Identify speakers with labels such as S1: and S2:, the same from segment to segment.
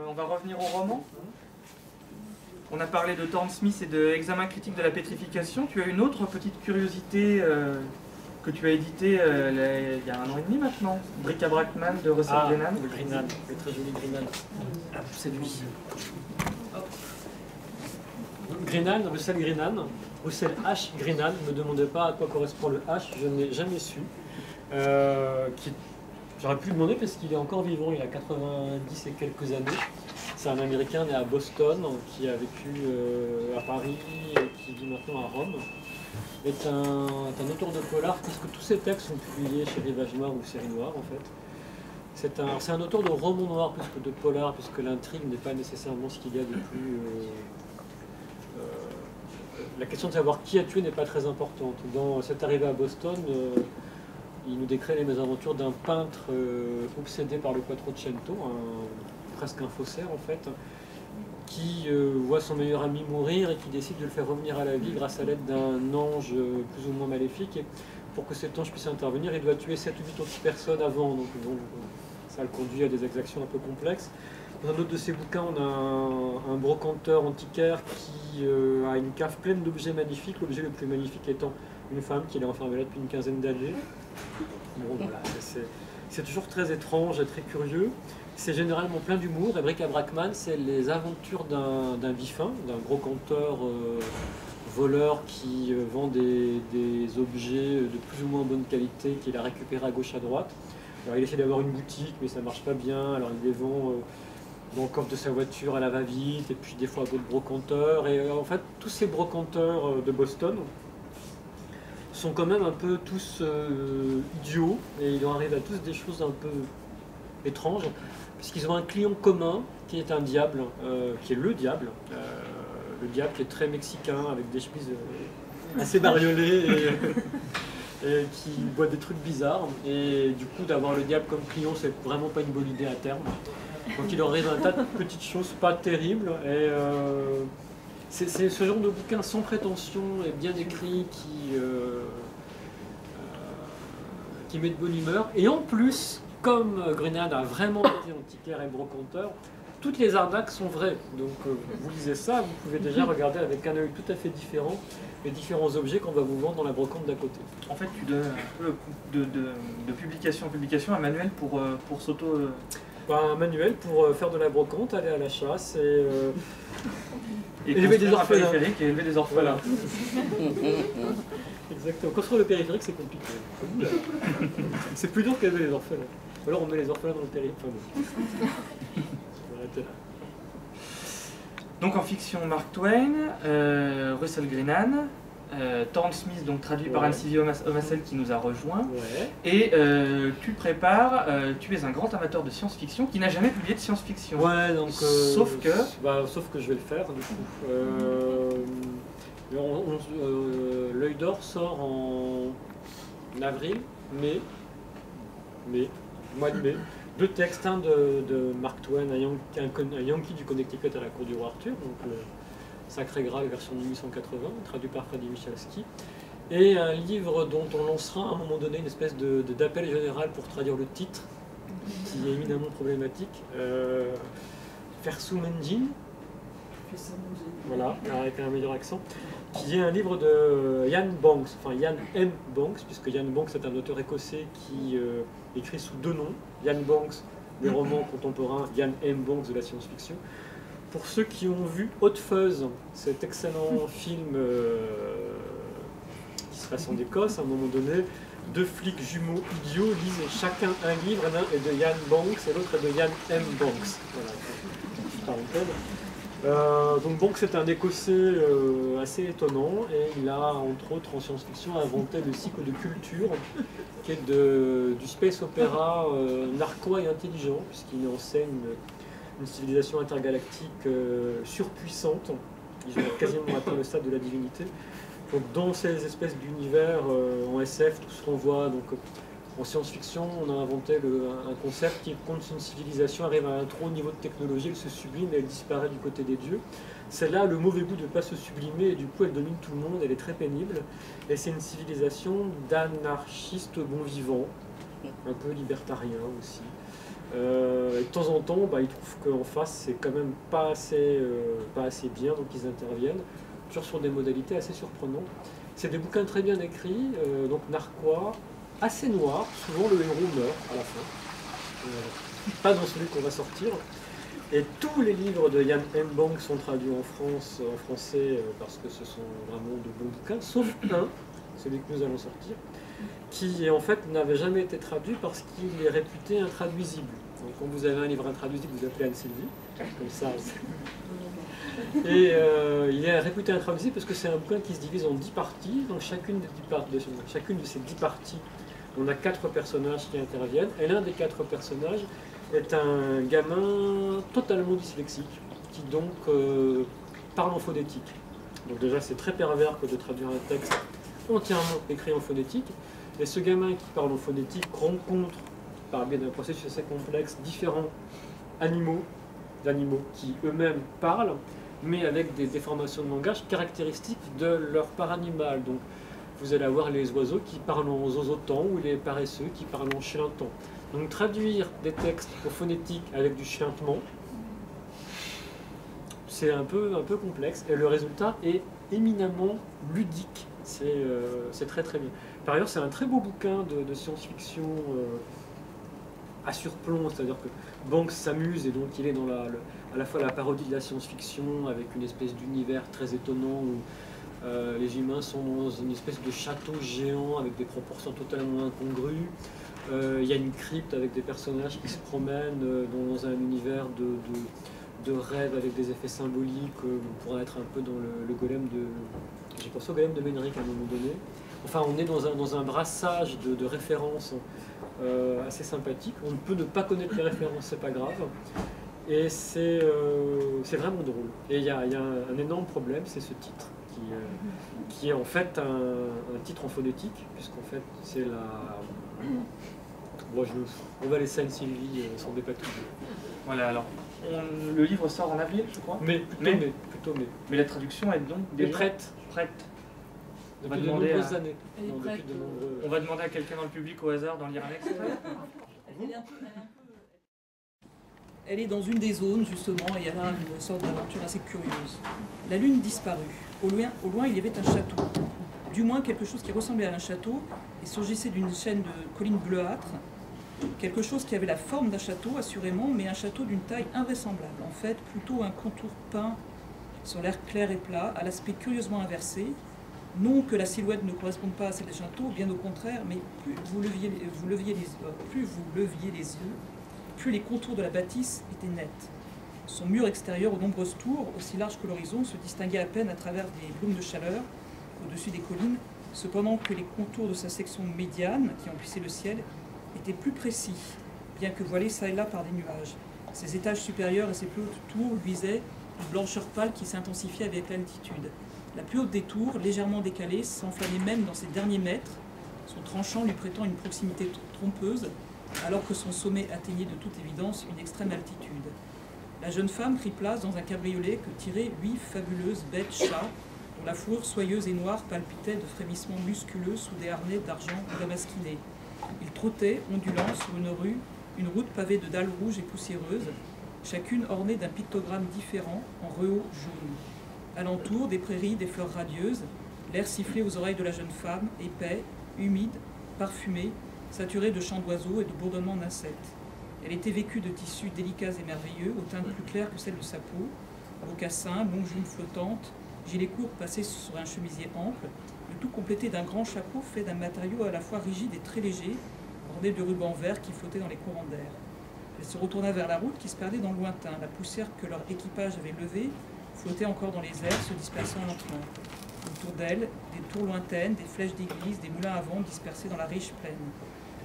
S1: on va revenir au roman. On a parlé de Thorne Smith et de Examen critique de la pétrification. Tu as une autre petite curiosité que tu as éditée il y a 1 an et demi maintenant. Bric-à-brac Man de Russell Grennan.
S2: Le Grennan, le très joli Grennan. C'est lui. Grennan, Russell Grennan, Russell H. Grennan. Ne me demandez pas à quoi correspond le H, je n'ai jamais su. J'aurais pu le demander parce qu'il est encore vivant, il a 90 et quelques années. C'est un Américain né à Boston, qui a vécu à Paris et qui vit maintenant à Rome. C'est un auteur de polar, puisque tous ses textes sont publiés chez Rivage Noir ou Série Noire en fait. C'est un auteur de roman noir plus que de polar, puisque l'intrigue n'est pas nécessairement ce qu'il y a de plus... la question de savoir qui a tué n'est pas très importante. Dans cette arrivée à Boston, il nous décrit les mésaventures d'un peintre obsédé par le Quattrocento, presque un faussaire en fait, qui voit son meilleur ami mourir et qui décide de le faire revenir à la vie grâce à l'aide d'un ange plus ou moins maléfique. Et pour que cet ange puisse intervenir, il doit tuer 7 ou 8 autres personnes avant. Donc ça le conduit à des exactions un peu complexes. Dans un autre de ses bouquins, on a un brocanteur antiquaire qui a une cave pleine d'objets magnifiques, l'objet le plus magnifique étant une femme qu'il a enfermée là depuis une quinzaine d'années. Bon, voilà, c'est toujours très étrange et très curieux. C'est généralement plein d'humour. Et Bric-à-brac Man, c'est les aventures d'un bifin, d'un brocanteur voleur qui vend des objets de plus ou moins bonne qualité qu'il a récupérés à gauche à droite. Alors, il essaie d'avoir une boutique, mais ça ne marche pas bien. Alors il les vend dans le coffre de sa voiture à la va-vite, et puis des fois à d'autres brocanteurs. Et en fait, tous ces brocanteurs de Boston sont quand même un peu tous idiots, et ils en arrivent à tous des choses un peu étranges, puisqu'ils ont un client commun qui est un diable, qui est le diable qui est très mexicain, avec des chemises assez bariolées et qui boit des trucs bizarres. Et du coup, d'avoir le diable comme client, c'est vraiment pas une bonne idée à terme. Donc il leur arrive un tas de petites choses pas terribles. Et c'est ce genre de bouquin sans prétention et bien écrit qui met de bonne humeur. Et en plus, comme Grennan a vraiment été antiquaire et brocanteur, toutes les arnaques sont vraies. Donc vous lisez ça, vous pouvez déjà regarder avec un œil tout à fait différent les différents objets qu'on va vous vendre dans la brocante d'à côté.
S1: En fait, tu donnes un peu de publication en publication un manuel pour s'auto...
S2: Un manuel pour faire de la brocante, aller à la chasse et
S1: élever des orphelins. Et élever des orphelins.
S2: Voilà. Exactement. Construire le périphérique, c'est compliqué. C'est plus dur qu'élever les orphelins. Ou alors on met les orphelins dans le périphérique. Enfin, bon. On va arrêter là.
S1: Donc en fiction, Mark Twain, Russell Grennan, Thorne Smith, donc traduit par Anne-Sylvie Omassel qui nous a rejoint. Ouais. Et tu tu es un grand amateur de science-fiction qui n'a jamais publié de science-fiction.
S2: Ouais, donc.
S1: Sauf que
S2: je vais le faire, du coup. L'œil d'or sort en avril, mois de mai. 2 textes, un de Mark Twain, un Yankee du Connecticut à la cour du roi Arthur, donc le Sacré Graal version 1880, traduit par Freddy Michalski, et un livre dont on lancera à un moment donné une espèce d'appel général pour traduire le titre, qui est éminemment problématique. Fersumendin, voilà, avec un meilleur accent, qui est un livre de Ian Banks, enfin Ian M. Banks, puisque Ian Banks est un auteur écossais qui écrit sous 2 noms, Ian Banks des romans contemporains, Ian M. Banks de la science-fiction. Pour ceux qui ont vu Hot Fuzz, cet excellent film qui se passe en Écosse, à un moment donné, 2 flics jumeaux idiots lisent chacun un livre, l'un est de Ian Banks et l'autre est de Ian M. Banks. Voilà, petite parenthèse. Donc Banks est un Écossais assez étonnant, et il a entre autres en science-fiction inventé le cycle de culture qui est du space opéra narquois et intelligent, puisqu'il enseigne une civilisation intergalactique surpuissante. Ils ont quasiment atteint le stade de la divinité. Donc dans ces espèces d'univers en SF, tout se renvoie. Donc en science-fiction, on a inventé un concept qui, quand une civilisation arrive à un trop haut niveau de technologie, elle se sublime et elle disparaît du côté des dieux. C'est là le mauvais goût de ne pas se sublimer, et du coup elle domine tout le monde, elle est très pénible. Et c'est une civilisation d'anarchistes bons vivants, un peu libertariens aussi. Et de temps en temps, ils trouvent qu'en face, c'est quand même pas assez bien, donc ils interviennent, toujours sur des modalités assez surprenantes. C'est des bouquins très bien écrits, donc narquois, assez noirs, souvent le héros meurt à la fin, pas dans celui qu'on va sortir. Et tous les livres de Jan Hembank sont traduits en français, parce que ce sont vraiment de bons bouquins, sauf un, celui que nous allons sortir, qui en fait n'avait jamais été traduit parce qu'il est réputé intraduisible. Donc quand vous avez un livre intraduisible, vous appelez Anne-Sylvie, comme ça. Et il est réputé intraduisible parce que c'est un bouquin qui se divise en 10 parties. Donc chacune de ces 10 parties, on a 4 personnages qui interviennent. Et l'un des 4 personnages est un gamin totalement dyslexique, qui donc parle en phonétique. Donc déjà c'est très pervers que de traduire un texte entièrement écrit en phonétique. Et ce gamin qui parle en phonétique rencontre, par le biais d'un processus assez complexe, différents animaux qui eux-mêmes parlent, mais avec des déformations de langage caractéristiques de leur part animale. Donc vous allez avoir les oiseaux qui parlent en zozotant ou les paresseux qui parlent en chiantant. Donc traduire des textes au phonétique avec du chiantement, c'est un peu complexe, et le résultat est éminemment ludique. C'est très très bien. Par ailleurs, c'est un très beau bouquin de science-fiction à surplomb, c'est-à-dire que Banks s'amuse et donc il est dans à la fois la parodie de la science-fiction avec une espèce d'univers très étonnant où les humains sont dans une espèce de château géant avec des proportions totalement incongrues. Il y a une crypte avec des personnages qui se promènent dans un univers de rêves avec des effets symboliques. On pourrait être un peu dans le golem de... J'ai pensé au golem de Menric à un moment donné. Enfin, on est dans un brassage de références assez sympathique. On ne peut ne pas connaître les références, c'est pas grave. Et c'est vraiment drôle. Et il y a un énorme problème, c'est ce titre, qui est en fait un titre en phonétique, puisqu'en fait c'est la... Bon, on va laisser Anne-Sylvie s'en dépatouiller.
S1: Voilà, alors, le livre sort en avril, je crois.
S2: Plutôt mai.
S1: Mais la traduction est donc déjà
S2: prête.
S1: Depuis
S2: de nombreuses années.
S1: On va demander à quelqu'un dans le public au hasard d'en lire un extrait.
S3: Elle est dans une des zones, justement, et elle a une sorte d'aventure assez curieuse. La lune disparut. Au loin, il y avait un château. Du moins, quelque chose qui ressemblait à un château, et surgissait d'une chaîne de collines bleuâtres. Quelque chose qui avait la forme d'un château, assurément, mais un château d'une taille invraisemblable. En fait, plutôt un contour peint sur l'air clair et plat, à l'aspect curieusement inversé. Non que la silhouette ne corresponde pas à celle des châteaux, bien au contraire, mais plus vous leviez les yeux, plus les contours de la bâtisse étaient nets. Son mur extérieur aux nombreuses tours, aussi large que l'horizon, se distinguait à peine à travers des brumes de chaleur au-dessus des collines, cependant que les contours de sa section médiane, qui emplissait le ciel, étaient plus précis, bien que voilés çà et là par des nuages. Ses étages supérieurs et ses plus hautes tours luisaient une blancheur pâle qui s'intensifiait avec l'altitude. La plus haute des tours, légèrement décalée, s'enflammait même dans ses derniers mètres, son tranchant lui prêtant une proximité trompeuse, alors que son sommet atteignait de toute évidence une extrême altitude. La jeune femme prit place dans un cabriolet que tiraient 8 fabuleuses bêtes chats, dont la fourrure soyeuse et noire palpitait de frémissements musculeux sous des harnais d'argent damasquinés. Ils trottaient, ondulants, sur une route pavée de dalles rouges et poussiéreuses, chacune ornée d'un pictogramme différent en rehauts jaunes. Alentour, des prairies, des fleurs radieuses, l'air sifflait aux oreilles de la jeune femme, épais, humide, parfumé, saturé de chants d'oiseaux et de bourdonnements d'insectes. Elle était vêtue de tissus délicats et merveilleux, au teint plus clair que celle de sa peau, mocassins, longues jupes flottantes, gilets courts passés sur un chemisier ample, le tout complété d'un grand chapeau fait d'un matériau à la fois rigide et très léger, bordé de rubans verts qui flottaient dans les courants d'air. Elle se retourna vers la route qui se perdait dans le lointain. La poussière que leur équipage avait levée flottait encore dans les airs, se dispersant lentement. Autour d'elle, des tours lointaines, des flèches d'église, des moulins à vent dispersés dans la riche plaine.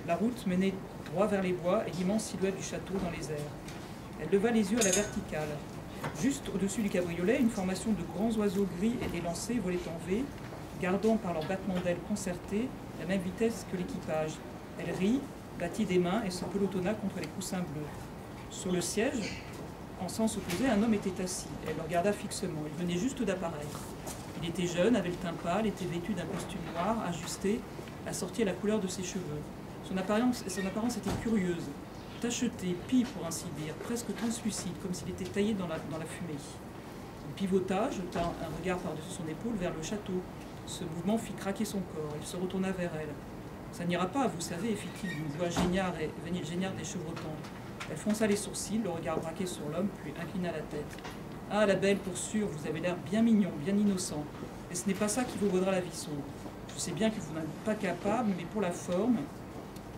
S3: La route menait droit vers les bois et l'immense silhouette du château dans les airs. Elle leva les yeux à la verticale. Juste au-dessus du cabriolet, une formation de grands oiseaux gris et élancés volaient en V, gardant par leurs battements d'ailes concertés la même vitesse que l'équipage. Elle rit, battit des mains et se pelotonna contre les coussins bleus. Sur le siège, en sens opposé, un homme était assis. Elle le regarda fixement. Il venait juste d'apparaître. Il était jeune, avait le teint pâle, était vêtu d'un costume noir, ajusté, assorti à la couleur de ses cheveux. Son apparence était curieuse. tacheté, pis pour ainsi dire, presque translucide, comme s'il était taillé dans la fumée. Il pivota, jeta un regard par-dessus son épaule vers le château. Ce mouvement fit craquer son corps. Il se retourna vers elle. « Ça n'ira pas, vous savez, fit-il d'une voix géniarde et chevrotante. Elle fronça les sourcils, le regard braqué sur l'homme, puis inclina la tête. « Ah, la belle, pour sûr, vous avez l'air bien mignon, bien innocent. Et ce n'est pas ça qui vous vaudra la vie sombre. Je sais bien que vous n'en êtes pas capable, mais pour la forme... »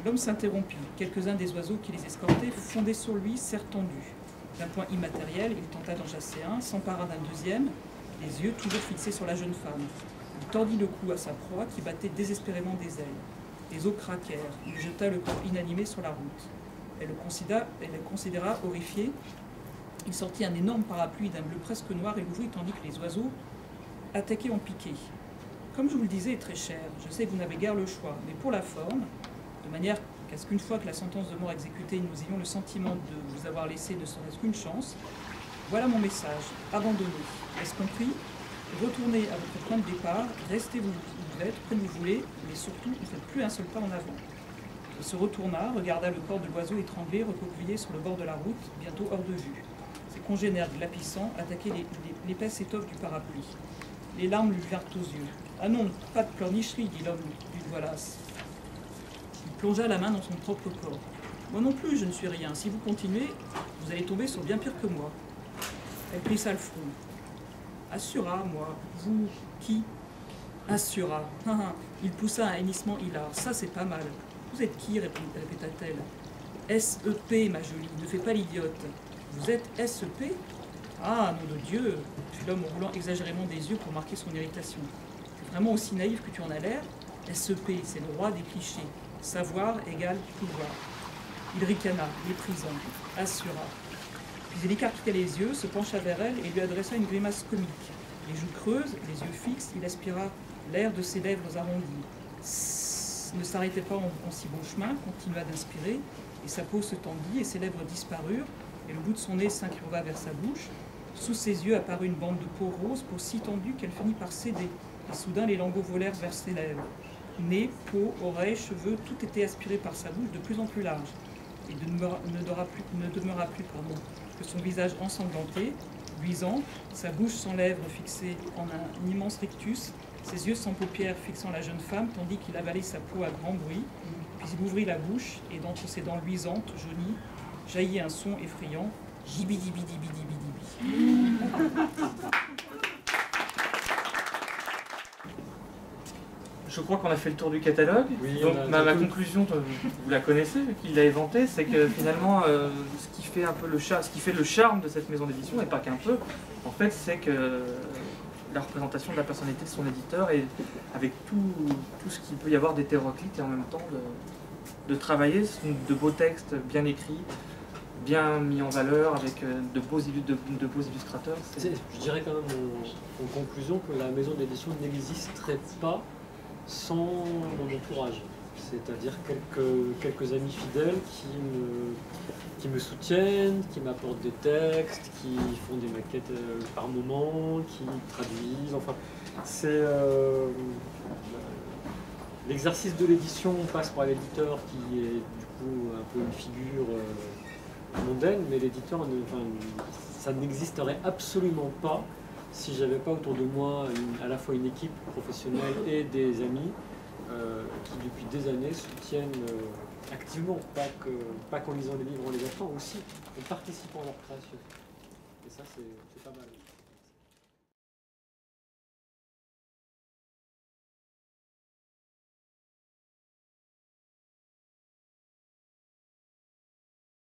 S3: L'homme s'interrompit. Quelques-uns des oiseaux qui les escortaient fondaient sur lui, serre tendus. D'un point immatériel, il tenta d'en chasser un, s'empara d'un deuxième, les yeux toujours fixés sur la jeune femme. Il tordit le cou à sa proie, qui battait désespérément des ailes. Les os craquèrent. Il jeta le corps inanimé sur la route. Elle le considéra horrifiée. Il sortit un énorme parapluie d'un bleu presque noir et l'ouvrit tandis que les oiseaux attaquaient en piqué. Comme je vous le disais, très cher, je sais que vous n'avez guère le choix, mais pour la forme, de manière qu'à ce qu'une fois que la sentence de mort exécutée, nous ayons le sentiment de vous avoir laissé ne serait-ce qu'une chance, voilà mon message. Abandonnez. Est-ce compris? Retournez à votre point de départ, restez où vous êtes, comme vous voulez, mais surtout, ne faites plus un seul pas en avant. Il se retourna, regarda le corps de l'oiseau étranglé, recroquevillé sur le bord de la route, bientôt hors de vue. Ses congénères glapissants attaquaient l'épaisse étoffe du parapluie. Les larmes lui vinrent aux yeux. « Ah non, pas de pleurnicherie, dit l'homme d'une voix lasse. Il plongea la main dans son propre corps. « Moi non plus, je ne suis rien. Si vous continuez, vous allez tomber sur bien pire que moi. » Elle plissa le front. « Assura, moi. Vous, qui ?»« Assura. Il poussa un hennissement hilar. « Ça, c'est pas mal. Vous êtes qui ?» répéta-t-elle. « S.E.P., ma jolie. Ne fais pas l'idiote. Vous êtes S.E.P. ?»« Ah, nom de Dieu !» fit l'homme en roulant exagérément des yeux pour marquer son irritation. « C'est vraiment aussi naïf que tu en as l'air. S.E.P., c'est le roi des clichés. Savoir égale pouvoir. » Il ricana, méprisant. « Assura. » Puis il écarquilla les yeux, se pencha vers elle et lui adressa une grimace comique. Les joues creuses, les yeux fixes, il aspira l'air de ses lèvres arrondies. Sss, ne s'arrêtait pas en si bon chemin, continua d'inspirer, et sa peau se tendit et ses lèvres disparurent, et le bout de son nez s'incurva vers sa bouche. Sous ses yeux apparut une bande de peau rose, peau si tendue qu'elle finit par céder, et soudain les lingots volèrent vers ses lèvres. Nez, peau, oreilles, cheveux, tout était aspiré par sa bouche de plus en plus large. Et ne demeura plus que son visage ensanglanté, luisant, sa bouche sans lèvres fixée en un immense rictus, ses yeux sans paupières fixant la jeune femme, tandis qu'il avalait sa peau à grand bruit. Puis il ouvrit la bouche, et d'entre ses dents luisantes, jaunies, jaillit un son effrayant. Jibidi-bidi-bidi-bidi.
S1: Je crois qu'on a fait le tour du catalogue.
S2: Oui,
S1: donc ma conclusion, vous la connaissez, vu qu'il l'a inventée, c'est que finalement, ce qui fait un peu le charme de cette maison d'édition, et pas qu'un peu, en fait, c'est que la représentation de la personnalité de son éditeur, et avec tout ce qu'il peut y avoir d'hétéroclite, et en même temps de travailler de beaux textes bien écrits, bien mis en valeur, avec de beaux illustrateurs.
S2: Je dirais quand même en conclusion que la maison d'édition n'existerait pas sans mon entourage, c'est-à-dire quelques amis fidèles qui me soutiennent, qui m'apportent des textes, qui font des maquettes par moment, qui traduisent, enfin c'est l'exercice de l'édition passe par l'éditeur qui est du coup un peu une figure mondaine, mais l'éditeur, ça n'existerait absolument pas si j'avais pas autour de moi à la fois une équipe professionnelle et des amis qui depuis des années soutiennent activement, pas qu'en lisant les livres en les achetant, aussi en participant à leur création. Et ça c'est pas mal.